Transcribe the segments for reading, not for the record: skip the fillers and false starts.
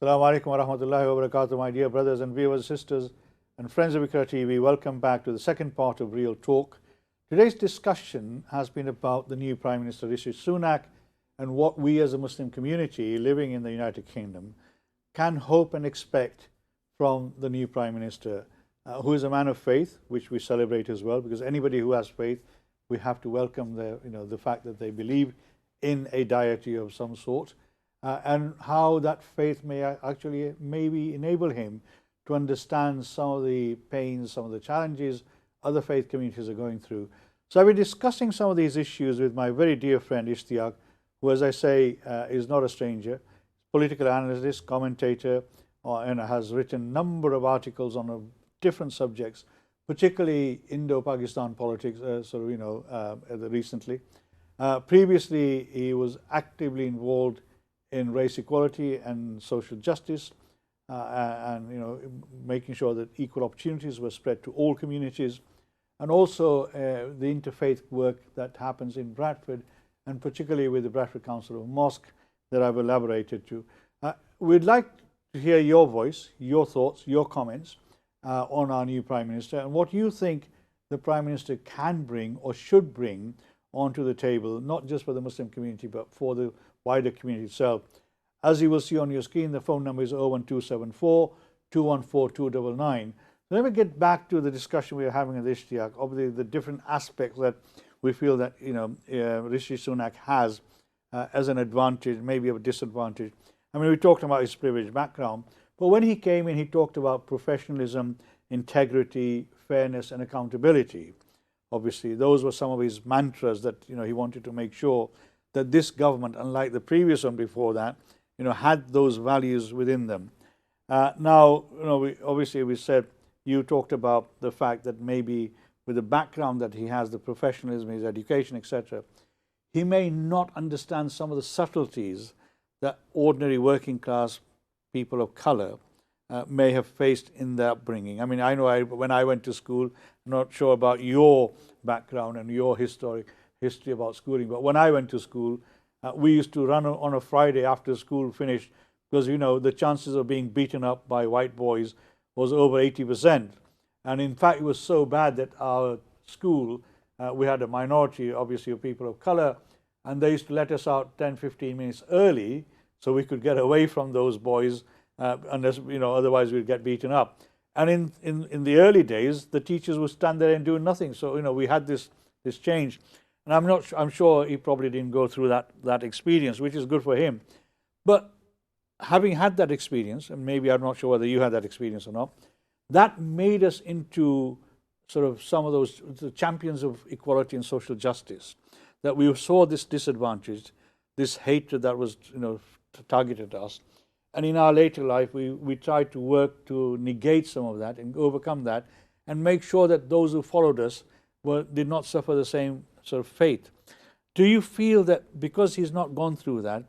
Assalamu alaikum wa rahmatullahi wa barakatuh, my dear brothers and viewers, sisters and friends of Ikra TV. Welcome back to the second part of Real Talk. Today's discussion has been about the new Prime Minister Rishi Sunak and what we as a Muslim community living in the United Kingdom can hope and expect from the new Prime Minister, who is a man of faith, which we celebrate as well, because anybody who has faith, we have to welcome the fact that they believe in a deity of some sort. And how that faith may actually maybe enable him to understand some of the pains, some of the challenges other faith communities are going through. So I've been discussing some of these issues with my very dear friend Ishtiaq, who, as I say, is not a stranger, political analyst, commentator, and has written a number of articles on different subjects, particularly Indo-Pakistan politics, recently. Previously, he was actively involved in race equality and social justice, and making sure that equal opportunities were spread to all communities, and also the interfaith work that happens in Bradford, and particularly with the Bradford Council of Mosque that I've elaborated to. We'd like to hear your voice, your thoughts, your comments on our new Prime Minister, and what you think the Prime Minister can bring or should bring onto the table, not just for the Muslim community, but for the wider community itself. As you will see on your screen, the phone number is 01274 214 299. Let me get back to the discussion we were having with Ishtiaq, obviously the different aspects that we feel that Rishi Sunak has as an advantage, maybe a disadvantage. I mean, we talked about his privileged background, but when he came in, he talked about professionalism, integrity, fairness, and accountability. Obviously, those were some of his mantras that he wanted to make sure that this government, unlike the previous one before that, had those values within them. Now, we said, you talked about the fact that maybe with the background that he has, the professionalism, his education, etc., he may not understand some of the subtleties that ordinary working class people of color may have faced in their upbringing. I mean, I know when I went to school, I'm not sure about your background and your history about schooling, but when I went to school, we used to run on a Friday after school finished, because the chances of being beaten up by white boys was over 80%. And in fact, it was so bad that our school, we had a minority, obviously, of people of color, and they used to let us out 10-15 minutes early so we could get away from those boys, unless otherwise we'd get beaten up. And in the early days, the teachers would stand there and do nothing. So we had this change. And I'm sure he probably didn't go through that experience, which is good for him. But having had that experience, and maybe I'm not sure whether you had that experience or not, that made us into sort of some of those the champions of equality and social justice. That we saw this disadvantage, this hatred that was targeted at us. And in our later life, we tried to work to negate some of that and overcome that, and make sure that those who followed us did not suffer the same sort of fate. Do you feel that because he's not gone through that,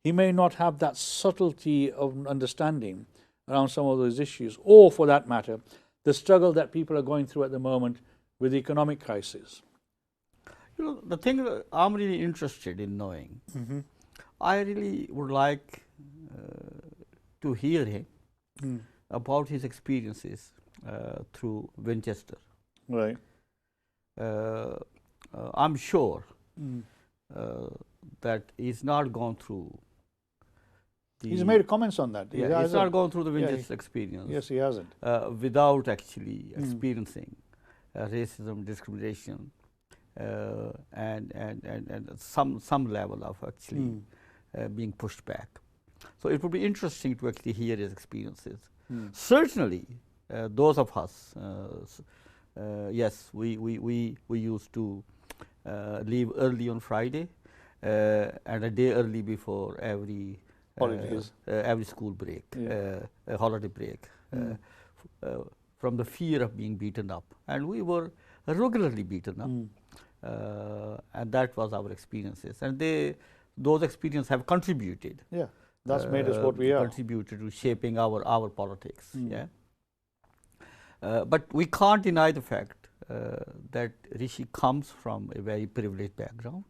he may not have that subtlety of understanding around some of those issues, or for that matter, the struggle that people are going through at the moment with the economic crisis? The thing that I'm really interested in knowing, I really would like to hear him about his experiences through Winchester. Right. I'm sure that he's not gone through he's made comments on that. Yeah, he's not gone through the Winchester experience. Yes, he hasn't. Without actually experiencing racism, discrimination, and some level of actually being pushed back. So it would be interesting to actually hear his experiences. Certainly, those of us, yes, we used to leave early on Friday and a day early before every school break, holiday break, from the fear of being beaten up, and we were regularly beaten up, and that was our experiences, and those experiences have contributed. Yeah, that's made us what we are. Contributed to shaping our politics. Yeah, but we can't deny the fact that Rishi comes from a very privileged background.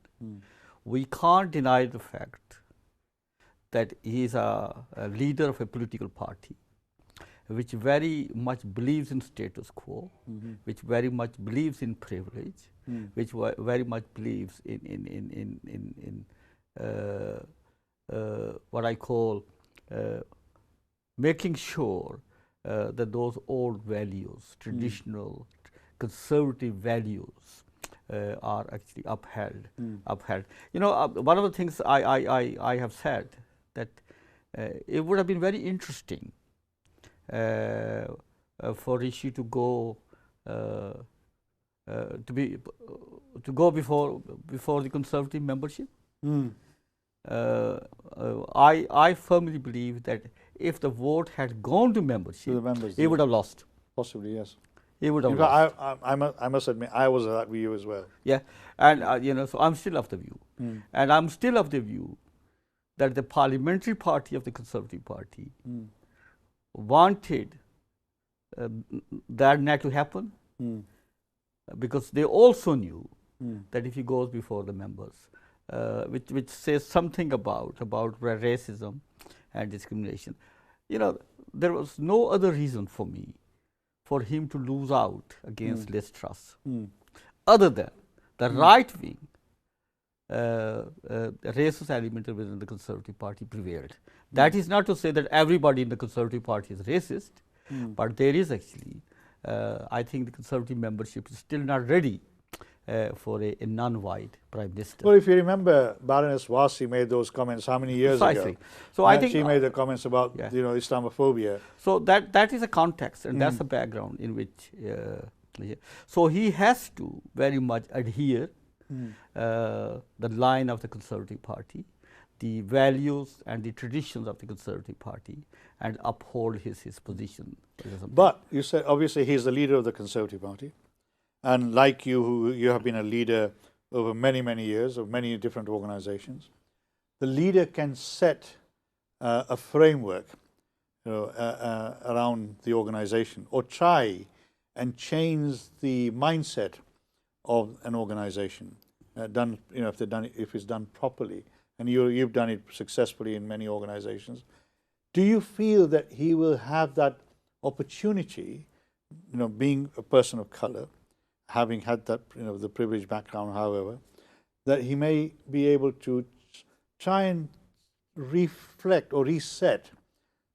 We can't deny the fact that he is a leader of a political party which very much believes in status quo, which very much believes in privilege, which very much believes in what I call making sure that those old values, traditional, conservative values, are actually upheld. You know, one of the things I have said that it would have been very interesting for Rishi to go before the Conservative membership. I firmly believe that if the vote had gone to membership, he would have lost. Possibly, yes. He would have lost. I must admit, I was of that view as well. Yeah, and you know, so I'm still of the view, and I'm still of the view that the parliamentary party of the Conservative Party wanted that not to happen, because they also knew that if he goes before the members, which says something about racism and discrimination, you know, there was no other reason for me for him to lose out against Liz Truss, other than the right-wing racist element within the Conservative Party prevailed. That is not to say that everybody in the Conservative Party is racist, but there is actually, I think the Conservative membership is still not ready for a non-white Prime Minister. Well, if you remember, Baroness Wasi made those comments how many years ago? So I think she made the comments about you know, Islamophobia. So that is a context, and that's the background in which. So he has to very much adhere the line of the Conservative Party, the values and the traditions of the Conservative Party, and uphold his position. But you said obviously he's the leader of the Conservative Party, and like you have been a leader over many years of many different organizations. The leader can set a framework, you know, around the organization, or try and change the mindset of an organization. Done, you know, if it's done properly, and you've done it successfully in many organizations. Do you feel that he will have that opportunity, you know, being a person of color, having had that, you know, the privileged background, however, that he may be able to try and reflect or reset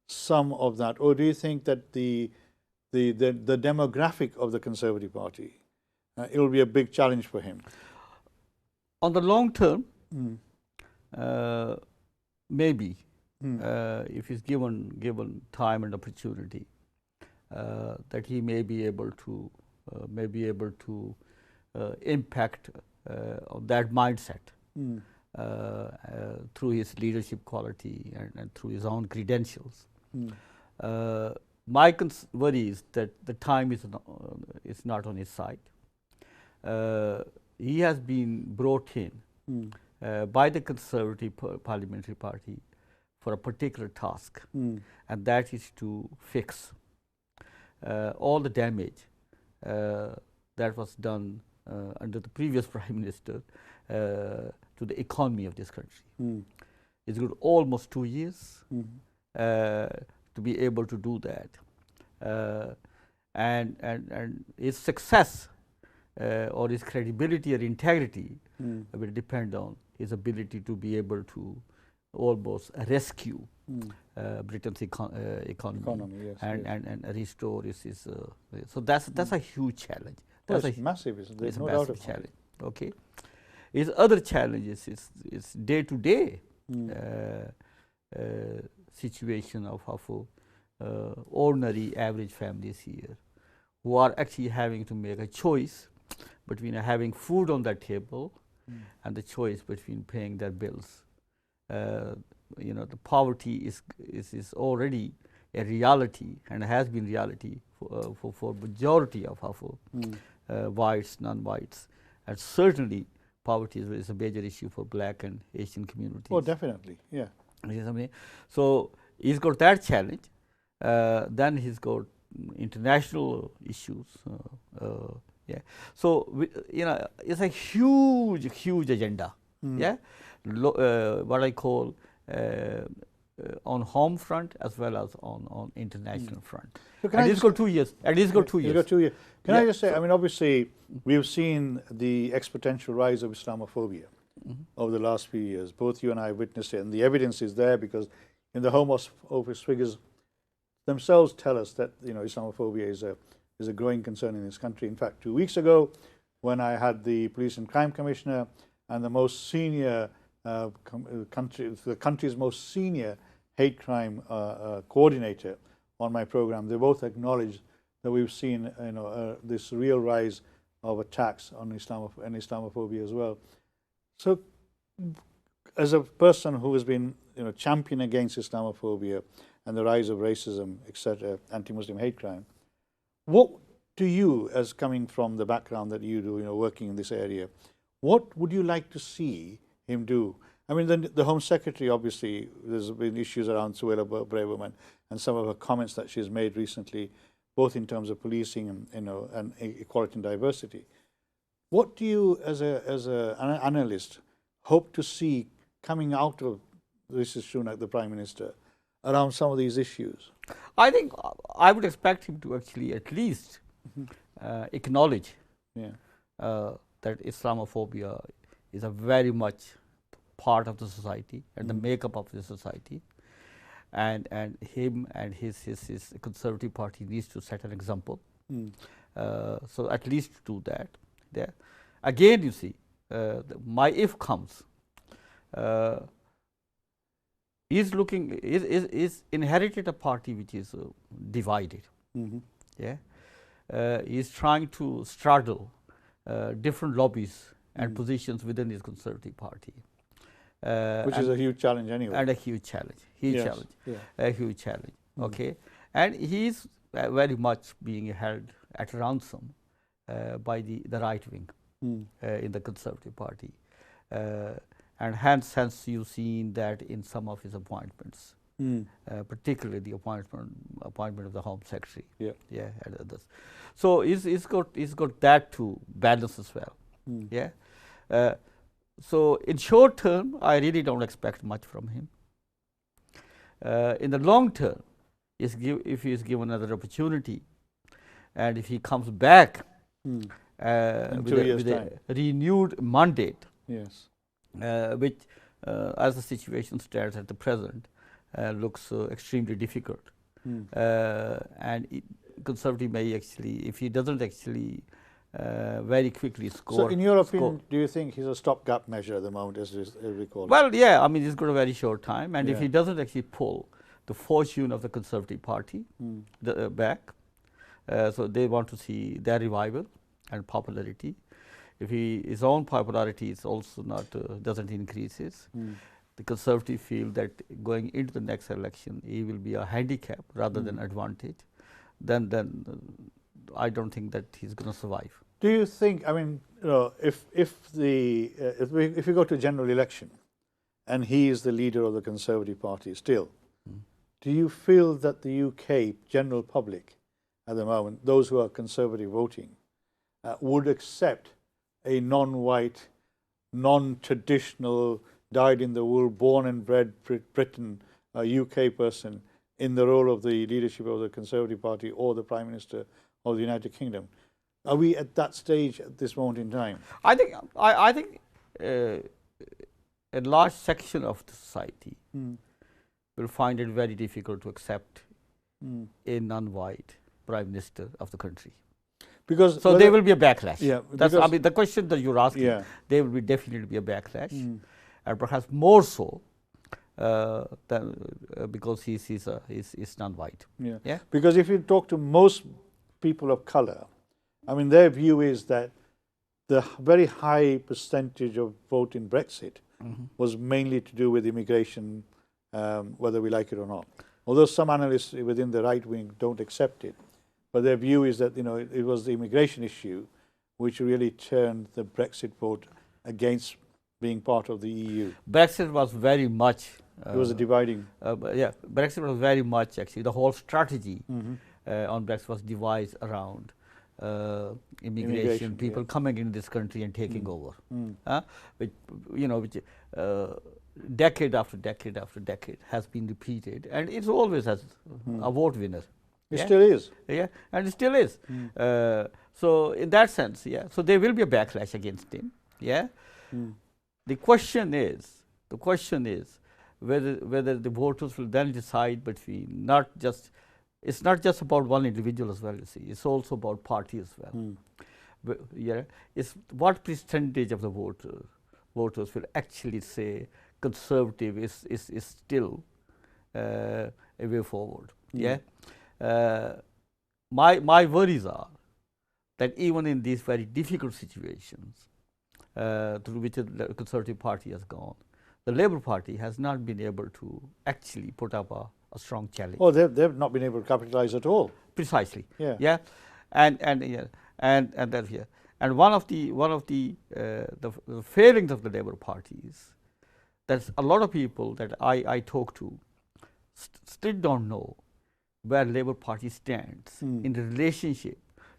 some of that? Or do you think that the demographic of the Conservative Party, it will be a big challenge for him? On the long term, maybe, if he's given time and opportunity, that he may be able to impact on that mindset through his leadership quality and through his own credentials. My worry is that the time is not on his side. He has been brought in by the Conservative Parliamentary Party for a particular task, and that is to fix all the damage that was done under the previous Prime Minister to the economy of this country. It's got almost 2 years to be able to do that, and his success or his credibility or integrity will depend on his ability to be able to almost rescue Britain's economy Yes, and restore his. So that's a huge challenge. That's massive, isn't it? It's no a doubt massive about challenge. Okay. His other challenges is day-to-day situation of ordinary average families here, who are actually having to make a choice between having food on their table and the choice between paying their bills. You know, the poverty is already a reality and has been reality for majority of whites, non-whites, and certainly poverty is a major issue for Black and Asian communities. Oh, definitely, yeah. So he's got that challenge. Then he's got international issues. Yeah. So you know, it's a huge agenda. Yeah. What I call on home front as well as on international front. So At least got 2 years. At least got 2 You've years. got 2 years. Can Yeah, I just say, so- I mean, obviously, we've seen the exponential rise of Islamophobia over the last few years. Both you and I have witnessed it, and the evidence is there because in the Home Office figures themselves tell us that Islamophobia is a growing concern in this country. In fact, 2 weeks ago, when I had the Police and Crime Commissioner and the most senior the country's most senior hate crime coordinator on my program, they both acknowledged that we've seen this real rise of attacks on Islamophobia as well. So, as a person who has been championing against Islamophobia and the rise of racism, etc., anti-Muslim hate crime, what do you, as coming from the background that you do, working in this area, what would you like to see him do? I mean, the Home Secretary, obviously, there's been issues around Suella Braverman and some of her comments that she's made recently, both in terms of policing and equality and diversity. What do you, as an analyst, hope to see coming out of Rishi Sunak, the Prime Minister, around some of these issues? I think I would expect him to actually at least acknowledge that Islamophobia is a very much part of the society and the makeup of the society, and him and his Conservative Party needs to set an example. So at least do that. There, again, you see, my if comes. Is inherited a party which is divided. Yeah, he's trying to straddle different lobbies and positions within his Conservative Party, which is a huge challenge anyway. And a huge challenge, a huge challenge. Okay, and he's very much being held at ransom by the right wing in the Conservative Party. And hence you've seen that in some of his appointments, particularly the appointment of the Home Secretary, and others. So he's got that to balance as well. So in short term, I really don't expect much from him. In the long term, if he is given another opportunity, and if he comes back with a renewed mandate, which, as the situation stands at the present, looks extremely difficult. And Conservative may actually, if he doesn't actually very quickly score. So in your opinion, do you think he's a stopgap measure at the moment, as we call it? Well, yeah, I mean, he's got a very short time, and if he doesn't actually pull the fortune of the Conservative Party back, so they want to see their revival and popularity. If his own popularity is also not doesn't increases, the Conservative feel that going into the next election, he will be a handicap rather than advantage. Then I don't think that he's going to survive. Do you think? I mean, if we go to a general election, and he is the leader of the Conservative Party still, do you feel that the UK general public at the moment, those who are Conservative voting, would accept a non-white, non-traditional, dyed-in-the-wool, born and bred Britain, UK person in the role of the leadership of the Conservative Party or the Prime Minister of the United Kingdom? Are we at that stage at this moment in time? I think a large section of the society will find it very difficult to accept a non-white Prime Minister of the country. Because so there will be a backlash. Yeah, that's I mean the question that you're asking. There will definitely be a backlash, and perhaps more so than because he's non-white. Yeah. Because if you talk to most people of color, I mean, their view is that the very high percentage of vote in Brexit was mainly to do with immigration, whether we like it or not. Although some analysts within the right wing don't accept it. But their view is that it was the immigration issue which really turned the Brexit vote against being part of the EU. Brexit was very much. It was a dividing. Brexit was very much actually the whole strategy on Brexit was devised around immigration, people coming in this country and taking over. Which decade after decade after decade has been repeated, and it's always as a vote winner. It still is. Yeah, and it still is. So in that sense, yeah. So there will be a backlash against him. Yeah. The question is whether the voters will then decide between it's not just about one individual as well. You see, it's also about party as well. But, yeah, it's what percentage of the voters will actually say conservative is still a way forward. Yeah. My worries are that even in these very difficult situations through which the Conservative Party has gone, the Labour Party has not been able to actually put up a strong challenge. Oh, they've not been able to capitalize at all. Precisely. Yeah. Yeah. And that, yeah. And one of the failings of the Labour Party is that a lot of people that I talk to still don't know where Labour Party stands in relationship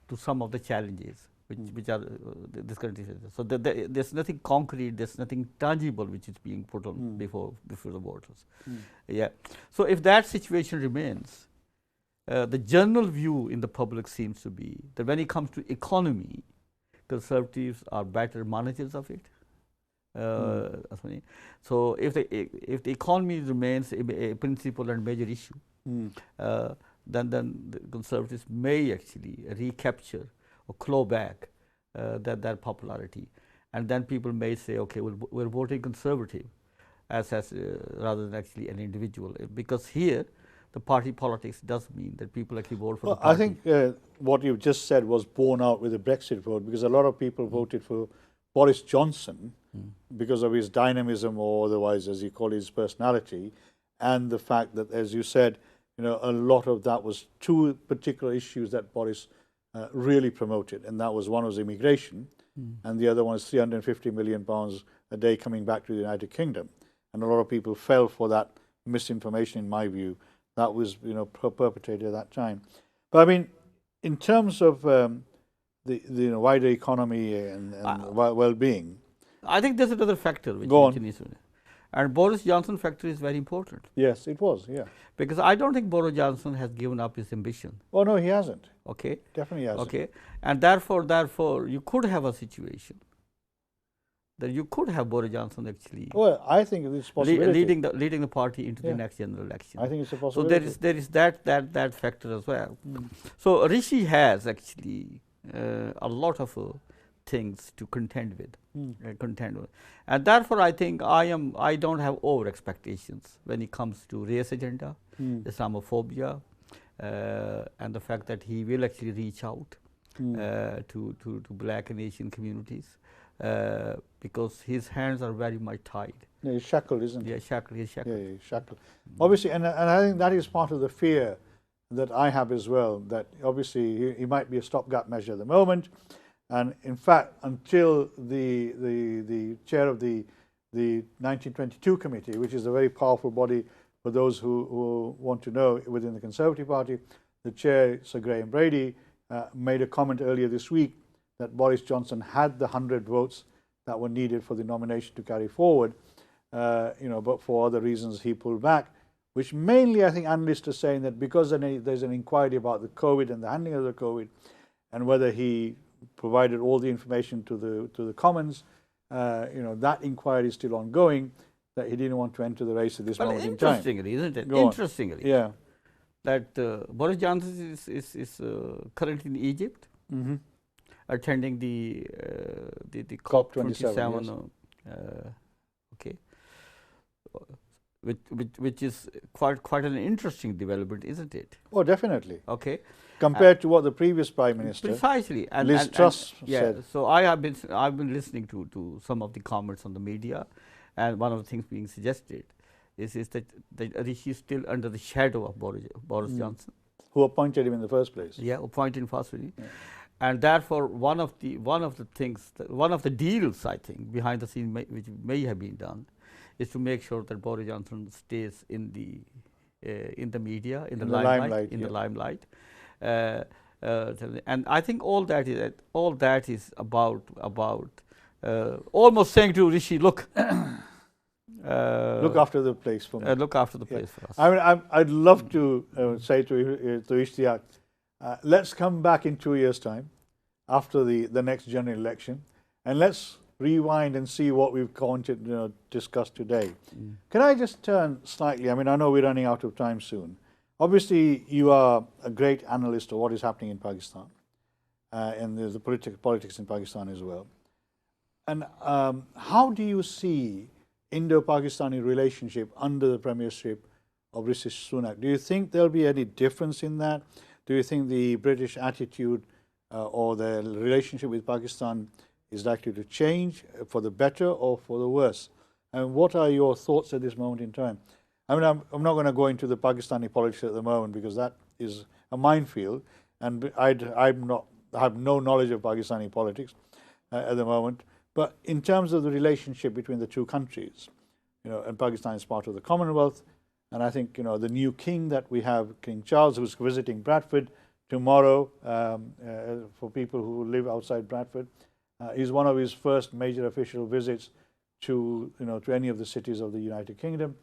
to some of the challenges which are this country. So there's nothing concrete, there's nothing tangible which is being put on before the voters. Yeah. So if that situation remains, the general view in the public seems to be that when it comes to economy, Conservatives are better managers of it. So if the economy remains a principal and major issue, then the Conservatives may actually recapture or claw back that popularity, and then people may say, okay, we're voting Conservative as rather than actually an individual, because here the party politics does mean that people actually vote for the party. I think what you've just said was borne out with the Brexit vote, because a lot of people voted for Boris Johnson because of his dynamism, or otherwise, as you call his personality, and the fact that, as you said, a lot of that was two particular issues that Boris really promoted, and that was one was immigration, and the other one is £350 million a day coming back to the United Kingdom, and a lot of people fell for that misinformation, in my view, that was perpetrated at that time. But I mean, in terms of the wider economy and well-being, I think there's another factor which needs to, and Boris Johnson factor is very important. Yes, it was, yeah. Because I don't think Boris Johnson has given up his ambition. Oh no, he hasn't. Okay. Definitely hasn't. Okay, and therefore, you could have a situation that you could have Boris Johnson actually. Well, I think it's a possibility. leading the party into the next general election. I think it's a possibility. So there is that factor as well. So Rishi has actually a lot of things to contend with, and therefore I think I don't have over expectations when it comes to race agenda, Islamophobia, and the fact that he will actually reach out to Black and Asian communities. Because his hands are very much tied. Yeah, he's shackled, isn't he? Yeah, shackled. He's shackled. Yeah, he's shackled. Obviously, and I think that is part of the fear that I have as well, that obviously he might be a stopgap measure at the moment, and in fact, until the chair of the 1922 committee, which is a very powerful body for those who want to know within the Conservative Party, the chair, Sir Graham Brady, made a comment earlier this week that Boris Johnson had the 100 votes that were needed for the nomination to carry forward, but for other reasons he pulled back, which mainly I think analysts are saying that because there's an inquiry about the COVID and the handling of the COVID, and whether he provided all the information to the Commons, that inquiry is still ongoing, that he didn't want to enter the race at this moment in time. Interestingly, isn't it? Interestingly, yeah, that Boris Johnson is currently in Egypt. Attending the COP27, yes. Okay, which is quite an interesting development, isn't it? Oh, definitely. Okay, compared to what the previous Prime Minister, precisely, Liz Truss said. So I've been listening to some of the comments on the media, and one of the things being suggested is that Rishi is still under the shadow of Boris Johnson, who appointed him in the first place. Yeah, appointed in first place. Yeah. And therefore, one of the deals I think behind the scenes which may have been done is to make sure that Boris Johnson stays in the media, in the limelight. And I think all that is about almost saying to Rishi, look, look after the place for me. Look after the place for us. I mean, I'd love to say to Ishtiaq, let's come back in 2 years' time after the next general election, and let's rewind and see what we've discussed today. Can I just turn slightly? I mean, I know we're running out of time soon. Obviously, you are a great analyst of what is happening in Pakistan, and there's the politics in Pakistan as well. And how do you see Indo-Pakistani relationship under the premiership of Rishi Sunak? Do you think there'll be any difference in that? Do you think the British attitude or the relationship with Pakistan is likely to change for the better or for the worse? And what are your thoughts at this moment in time? I mean, I'm not going to go into the Pakistani politics at the moment because that is a minefield, and I have no knowledge of Pakistani politics at the moment. But in terms of the relationship between the two countries, and Pakistan is part of the Commonwealth, and I think the new king that we have, King Charles, who's visiting Bradford tomorrow. For people who live outside Bradford, is one of his first major official visits to to any of the cities of the United Kingdom.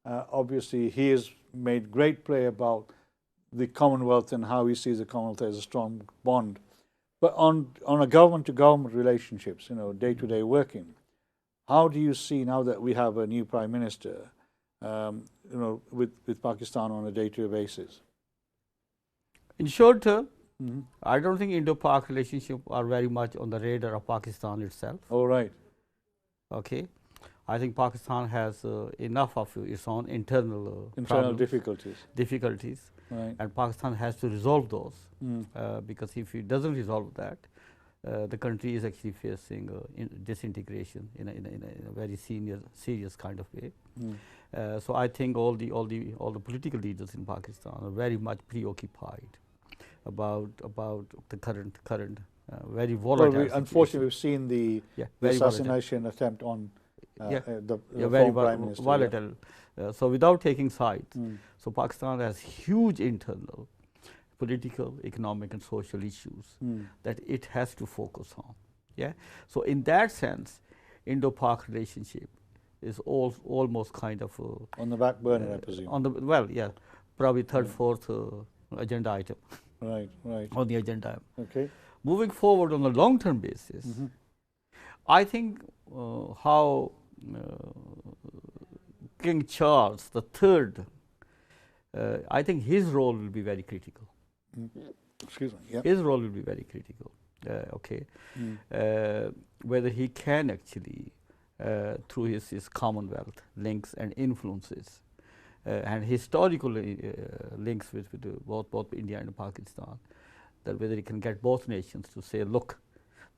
Obviously, he has made great play about the Commonwealth and how he sees the Commonwealth as a strong bond. But on a government-to-government relationships, day-to-day working, how do you see now that we have a new Prime Minister, with Pakistan on a day-to-day basis? In short term, I don't think Indo-Pak relationship are very much on the radar of Pakistan itself. All right. Okay. I think Pakistan has enough of its own internal difficulties. Right. And Pakistan has to resolve those, because if it doesn't resolve that, the country is actually facing disintegration in a very serious kind of way. So I think all the political leaders in Pakistan are very much preoccupied about the current very volatile. Well, unfortunately, we've seen the assassination attempt on the very Prime Minister. Volatile. So without taking sides, so Pakistan has huge internal political, economic and social issues that it has to focus on. Yeah. So in that sense, Indo-Pak relationship is almost kind of on the back burner, I presume. Probably third, fourth agenda item. Right. On the agenda. Okay. Moving forward on a long-term basis, I think how King Charles III, I think his role will be very critical. Excuse me. Yeah. His role will be very critical. Okay. Whether he can actually, through his Commonwealth links and influences, and historical links with both India and Pakistan, that whether he can get both nations to say, look,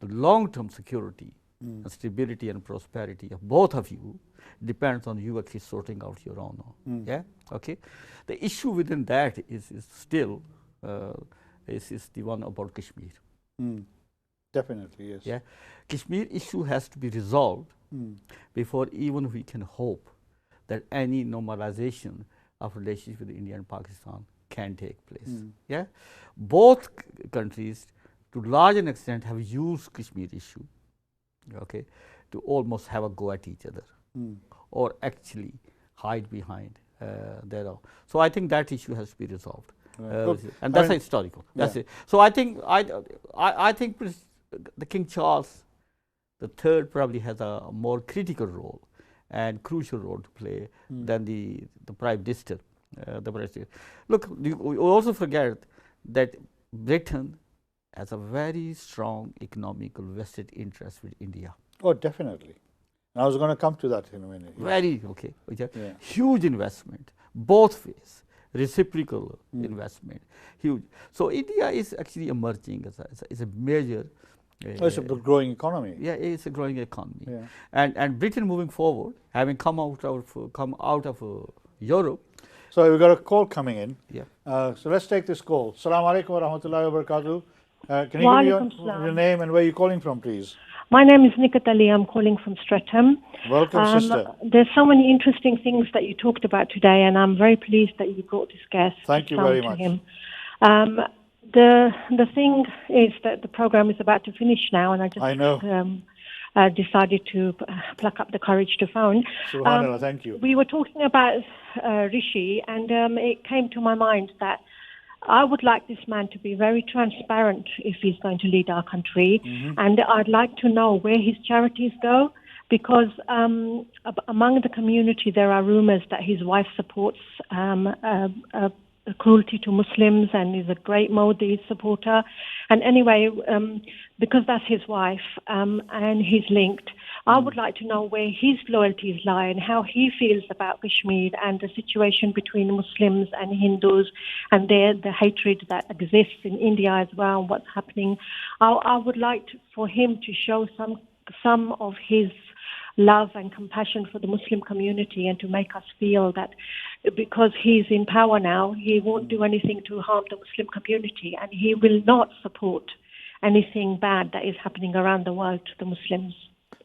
the long-term security and stability and prosperity of both of you depends on you actually sorting out your own. Yeah. Okay. The issue within that is still is the one about Kashmir. Definitely, yes. Yeah. Kashmir issue has to be resolved before even we can hope that any normalization of relations with India and Pakistan can take place. Yeah. Both countries, to large an extent, have used Kashmir issue, okay, to almost have a go at each other, or actually hide behind their own. So I think that issue has to be resolved, and that's historical. That's it. So I think the King Charles III probably has a more critical role and crucial role to play than the Prime Minister. Look, we also forget that Britain has a very strong economical vested interest with India. Oh, definitely. I was going to come to that in a minute. Very, okay. Huge investment, both ways, reciprocal investment, huge. So India is actually emerging as a major. It's a growing economy. Yeah, it's a growing economy. Yeah. And Britain moving forward, having come out of Europe. So we've got a call coming in. Yeah. So let's take this call. Assalamu alaikum wa rahmatullahi wa barakatuh. Can you give me your name and where you're calling from, please? My name is Nikat Ali. I'm calling from Streatham. Welcome, sister. There's so many interesting things that you talked about today, and I'm very pleased that you brought this guest. Thank you very much. The thing is that the program is about to finish now, and I know. decided to pluck up the courage to phone. Subhanallah, thank you. We were talking about Rishi, and it came to my mind that I would like this man to be very transparent if he's going to lead our country, and I'd like to know where his charities go, because among the community there are rumours that his wife supports cruelty to Muslims and is a great Modi supporter. And anyway, because that's his wife and he's linked, I would like to know where his loyalties lie and how he feels about Kashmir and the situation between Muslims and Hindus and the hatred that exists in India as well, what's happening. I would like for him to show some of his love and compassion for the Muslim community, and to make us feel that because he's in power now, he won't do anything to harm the Muslim community, and he will not support anything bad that is happening around the world to the Muslims.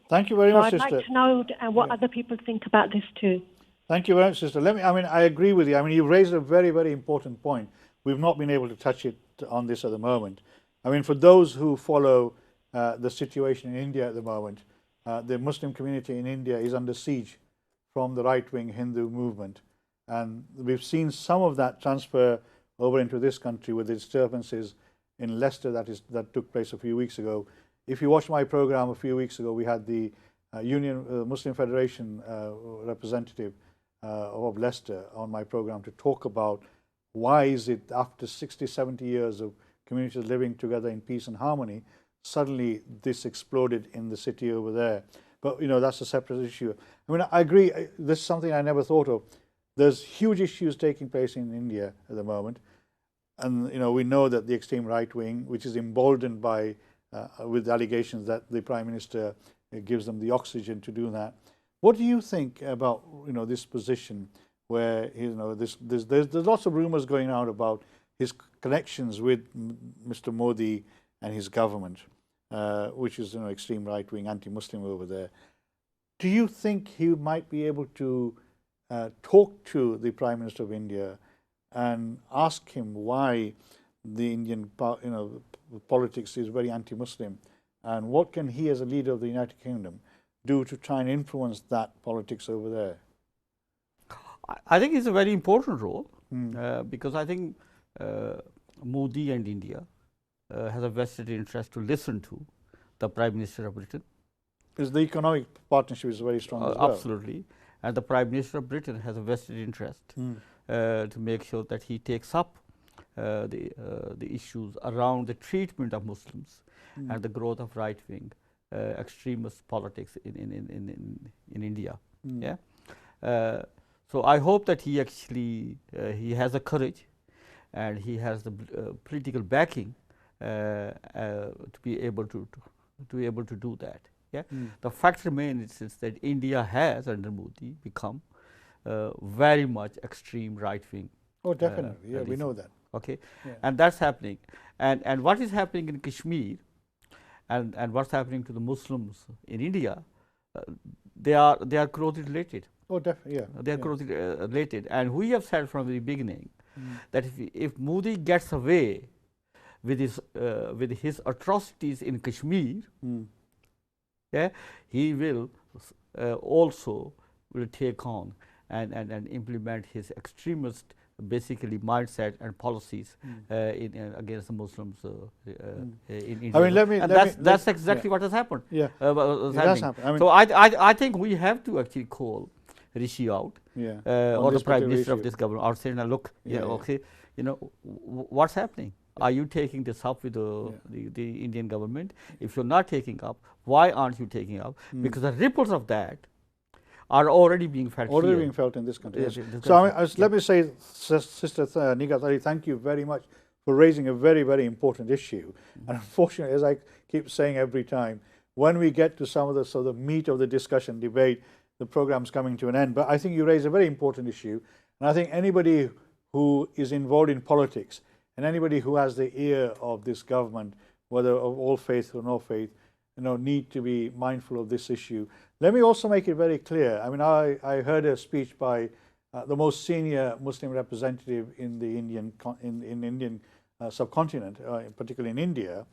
Thank you very much, I'd sister. like to know what other people think about this too. Thank you very much, sister. I agree with you. You've raised a very, very important point. We've not been able to touch it on this at the moment. For those who follow the situation in India at the moment, the Muslim community in India is under siege from the right-wing Hindu movement. And we've seen some of that transfer over into this country with the disturbances in Leicester that took place a few weeks ago. If you watched my program a few weeks ago, we had the Muslim Federation representative of Leicester on my program to talk about why is it after 60, 70 years of communities living together in peace and harmony, suddenly this exploded in the city over there. But that's a separate issue. I agree, this is something I never thought of. There's huge issues taking place in India at the moment, and we know that the extreme right wing, which is emboldened by with allegations that the Prime Minister gives them the oxygen to do that. What do you think about this position where there's lots of rumors going out about his connections with Mr. Modi and his government, which is extreme right wing, anti-Muslim over there. Do you think he might be able to talk to the Prime Minister of India and ask him why the Indian politics is very anti-Muslim, and what can he as a leader of the United Kingdom do to try and influence that politics over there? I think it's a very important role because I think Modi and India has a vested interest to listen to the Prime Minister of Britain. Because the economic partnership is very strong as well. Absolutely. And the Prime Minister of Britain has a vested interest to make sure that he takes up the issues around the treatment of Muslims and the growth of right-wing extremist politics in India. So I hope that he actually he has the courage and he has the political backing to be able to do that. The fact remains is that India has under Modi become very much extreme right-wing. Oh, definitely. We know that. Okay, and that's happening. And what is happening in Kashmir and what's happening to the Muslims in India, they are closely related. Oh, definitely. They are closely related. And we have said from the beginning that if Modi gets away with his atrocities in Kashmir, he will also take on and implement his extremist basically mindset and policies against the Muslims in India. That's exactly what has happened. So I think we have to actually call Rishi out or the Prime Minister of this government or saying, look, what's happening? Are you taking this up with the Indian government? If you're not taking up, why aren't you taking up? Because the ripples of that are already being felt in this country. Let me say, Sister Nigat Ali, thank you very much for raising a very, very important issue. And unfortunately, as I keep saying every time, when we get to some of the meat of the discussion, debate, the program's coming to an end. But I think you raise a very important issue. And I think anybody who is involved in politics and anybody who has the ear of this government, whether of all faith or no faith, need to be mindful of this issue. Let me also make it very clear. I heard a speech by the most senior Muslim representative in the Indian subcontinent, particularly in India,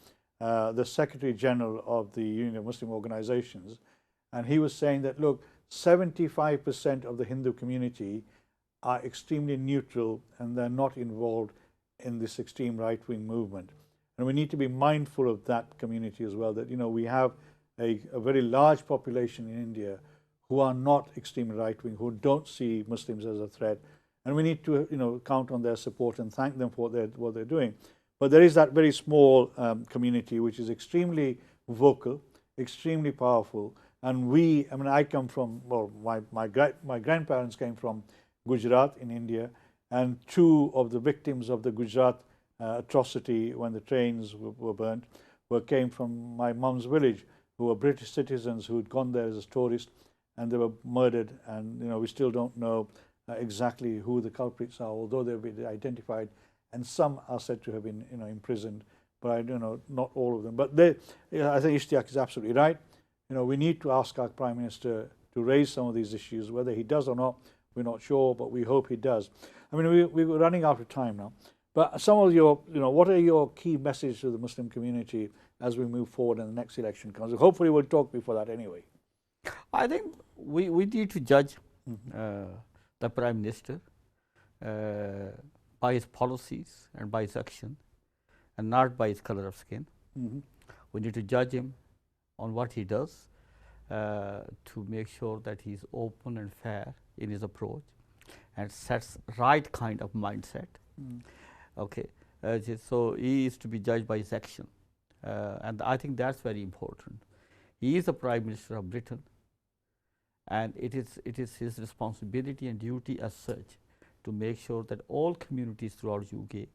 the Secretary General of the Union of Muslim Organizations, and he was saying that, look, 75% of the Hindu community are extremely neutral and they're not involved in this extreme right-wing movement. And we need to be mindful of that community as well, that, you know, we have a very large population in India who are not extremely right-wing, who don't see Muslims as a threat. And we need to, you know, count on their support and thank them for what they're doing. But there is that very small community which is extremely vocal, extremely powerful. And we, I mean, I come from, well, my grandparents came from Gujarat in India, and two of the victims of the Gujarat atrocity when the trains were burnt came from my mum's village, who were British citizens who had gone there as tourists, and they were murdered. And, you know, we still don't know exactly who the culprits are, although they've been identified, and some are said to have been, you know, imprisoned, but I don't know, not all of them. But they, you know, I think Ishtiaq is absolutely right. You know, we need to ask our Prime Minister to raise some of these issues. Whether he does or not, we're not sure, but we hope he does. I mean, we're running out of time now. But some of your, you know, what are your key messages to the Muslim community as we move forward and the next election comes? Hopefully we'll talk before that anyway. I think we need to judge the Prime Minister by his policies and by his action, and not by his color of skin. We need to judge him on what he does to make sure that he's open and fair in his approach and sets right kind of mindset. Okay, so he is to be judged by his action, and I think that's very important. He is the Prime Minister of Britain, and it is his responsibility and duty as such to make sure that all communities throughout UK,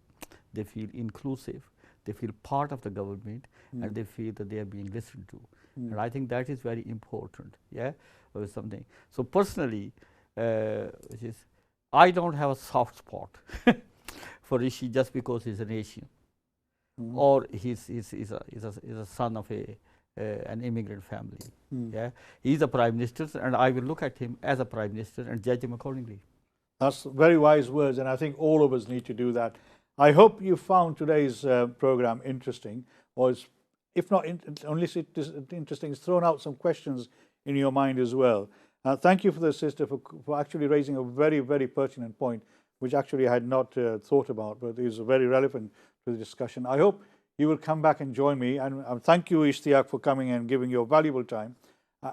they feel inclusive, they feel part of the government, and they feel that they are being listened to. And I think that is very important. Yeah, or something. So personally, I don't have a soft spot for Rishi just because he's an Asian, or he's a son of an immigrant family. Yeah, he's a Prime Minister, and I will look at him as a Prime Minister and judge him accordingly. That's very wise words, and I think all of us need to do that. I hope you found today's program interesting, or if not only interesting, it's thrown out some questions in your mind as well. Thank you for the sister for actually raising a very, very pertinent point, which actually I had not thought about, but is very relevant to the discussion. I hope you will come back and join me, and thank you, Ishtiaq, for coming and giving your valuable time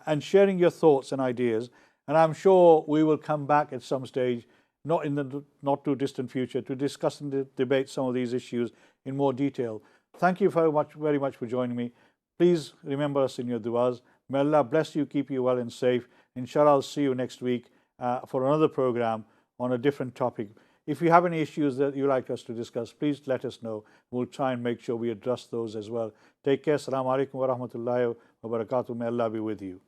and sharing your thoughts and ideas. And I'm sure we will come back at some stage, not in the not too distant future, to discuss and debate some of these issues in more detail. Thank you very much for joining me. Please remember us in your du'as. May Allah bless you, keep you well and safe. Inshallah, I'll see you next week for another program on a different topic. If you have any issues that you'd like us to discuss, please let us know. We'll try and make sure we address those as well. Take care. Assalamu alaikum wa rahmatullahi wa barakatuh. May Allah be with you.